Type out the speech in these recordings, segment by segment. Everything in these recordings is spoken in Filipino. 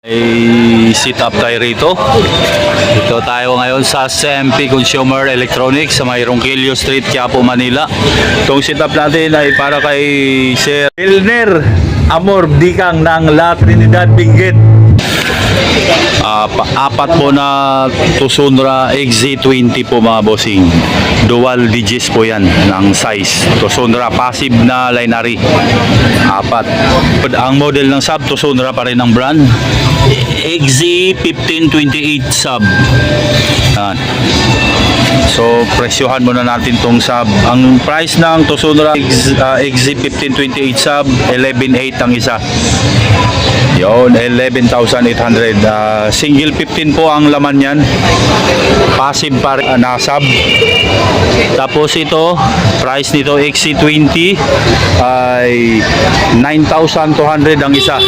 Ay sit up tayo rito. Ito tayo ngayon sa CMP Consumer Electronics sa may Ronquillo Street, Quiapo, Manila. Itong sit up natin ay para kay Sir Wilner Amor Dikang ng La Trinidad, Benguet. Apat po na Tucson XZ20 po mga bossing. Dual digits po yan ng size. Tucson passive na lineary. Apat. Ang model ng sub, Tucson pa rin ang brand. XZ1528 sub. So presyohan muna natin tong sub. Ang price ng Tucson XZ1528 sub 11,800 ang isa. Yon, 11,800. Single 15 po ang laman yan. Passive pa rin na sub. Tapos ito, price nito XC20 ay 9,200 ang isa.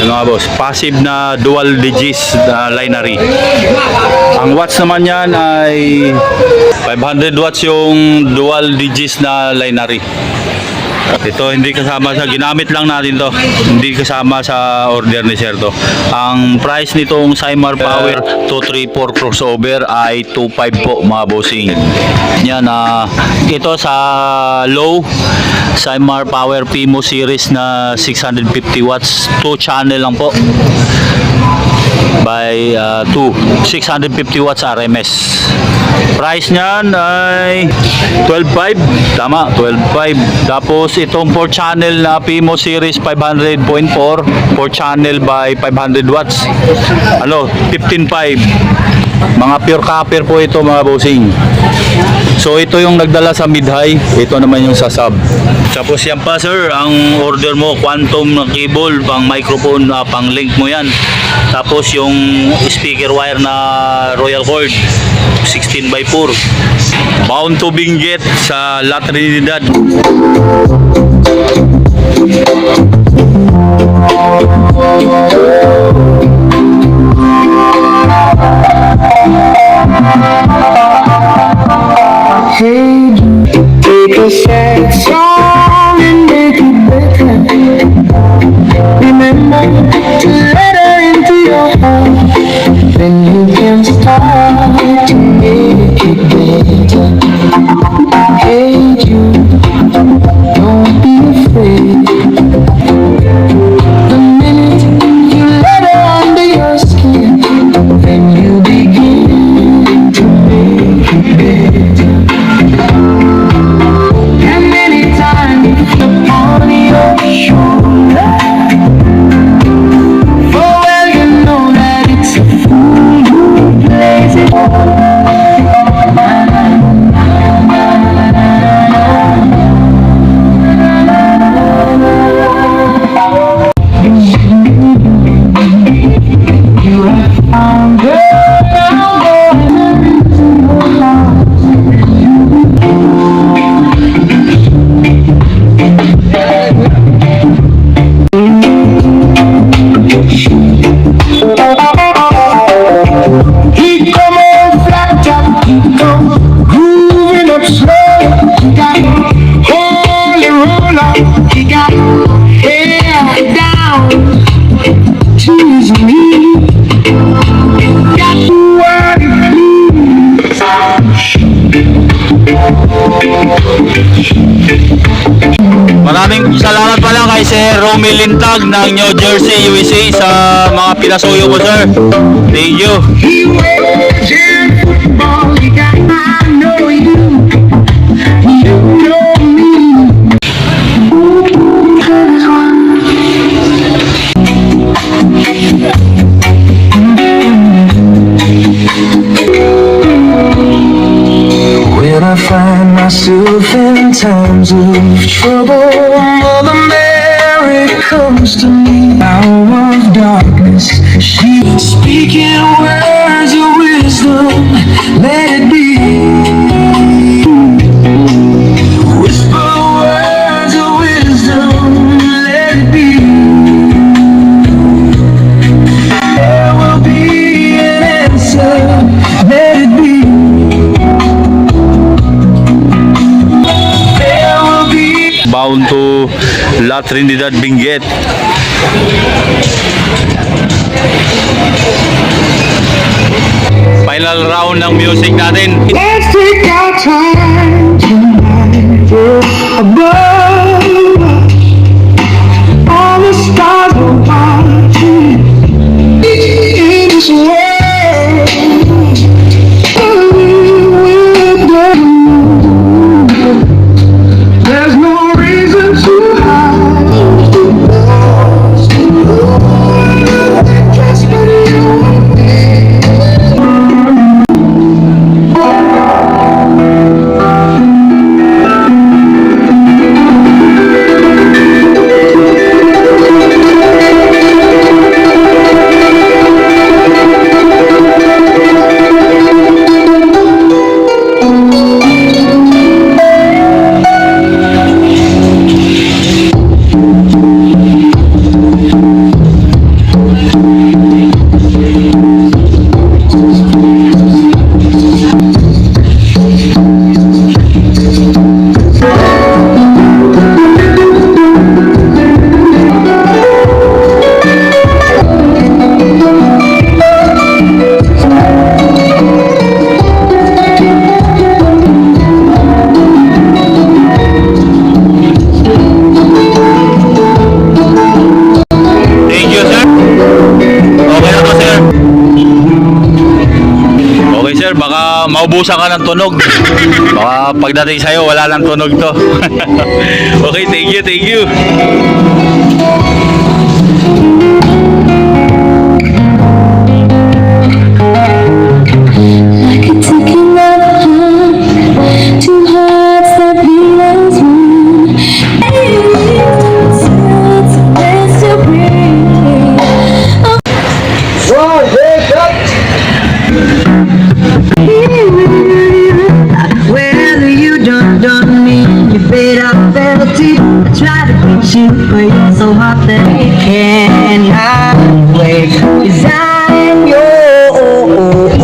Yung mga boss, passive na dual digits lineary. Ang watts naman yan ay 500 watts yung dual digits na lineary. Ito hindi kasama sa, ginamit lang natin to, hindi kasama sa order ni Sir to. Ang price nitong Cymar Power 234 crossover ay 2.5 po mga bossing. Yan, ito sa low Cymar Power Pimo series na 650 watts, 2 channel lang po by 650 watts RMS. Price niyan ay 12.5, tama, 12.5. Tapos itong 4 channel na Pimo series 500.4, 4 channel by 500 watts, 15.5. Mga pure copper po ito mga bossing. So ito yung nagdala sa mid-high, ito naman yung sa sub. Tapos yan pa sir, ang order mo, quantum na cable, pang microphone, pang link mo yan. Tapos yung speaker wire na Royal Cord 16x4. Bound to Benguet sa La Trinidad. Hey, take a sad song and make it better. Remember to let her into your heart. Then you can start to make it better. Hey, you, don't be afraid. The minute you let her under your skin, then you begin to make it better. And anytime you flip on your shoulder, for well you know that it's a fool who plays it. You have found girl, he come on flat top, he come grooving up slow. He got holy roller, he got hair down to his knees. Got what he needs. Maraming salamat pala kay Sir Romy Lintag ng New Jersey, USA sa mga pinasuyo mo sir. Thank you. He wears in football, he got I know you, you know me. When I find myself in times of trouble, Mother Mary comes to me. Hour of darkness, she's speaking words of wisdom. Let it be. Whisper words of wisdom. Let it be. There will be an answer. Let it be. Bound to La Trinidad, Benguet. final round ng music natin. Let's take our time tonight. Above us, all the stars are watching. In this world, with them, there's no reason to hide. Just for you and me. Thank you, sir. Okay na to, sir. Okay, sir. Baka maubusan ka ng tunog. Baka pagdating sa'yo, wala nang tunog to. Okay, thank you, thank you. Like a ticking of a clock, two hearts that beat as one. It's a best to breathe. Well, you done me, you paid out penalty. I tried to beat you, but you're so hot that you cannot wait. Cause I'm yours.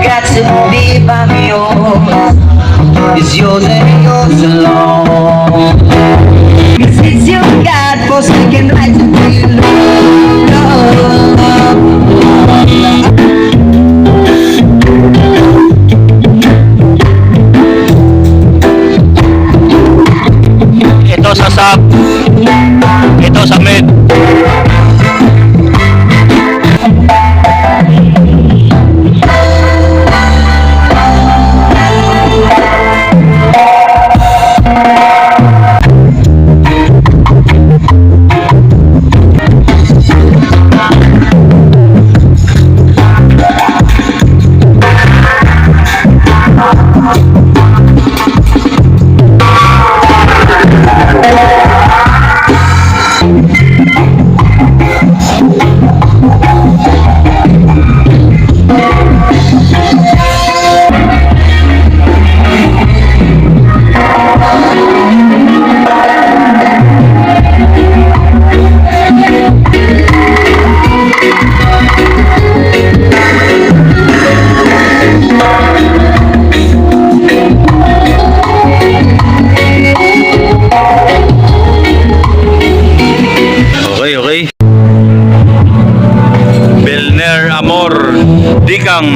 Got to be by yours. It's yours and yours alone. Cause it's your God-forsaken right to be loved. Ito sa sub. Ito sa mid. Okay, okay. Belner Amor Dikang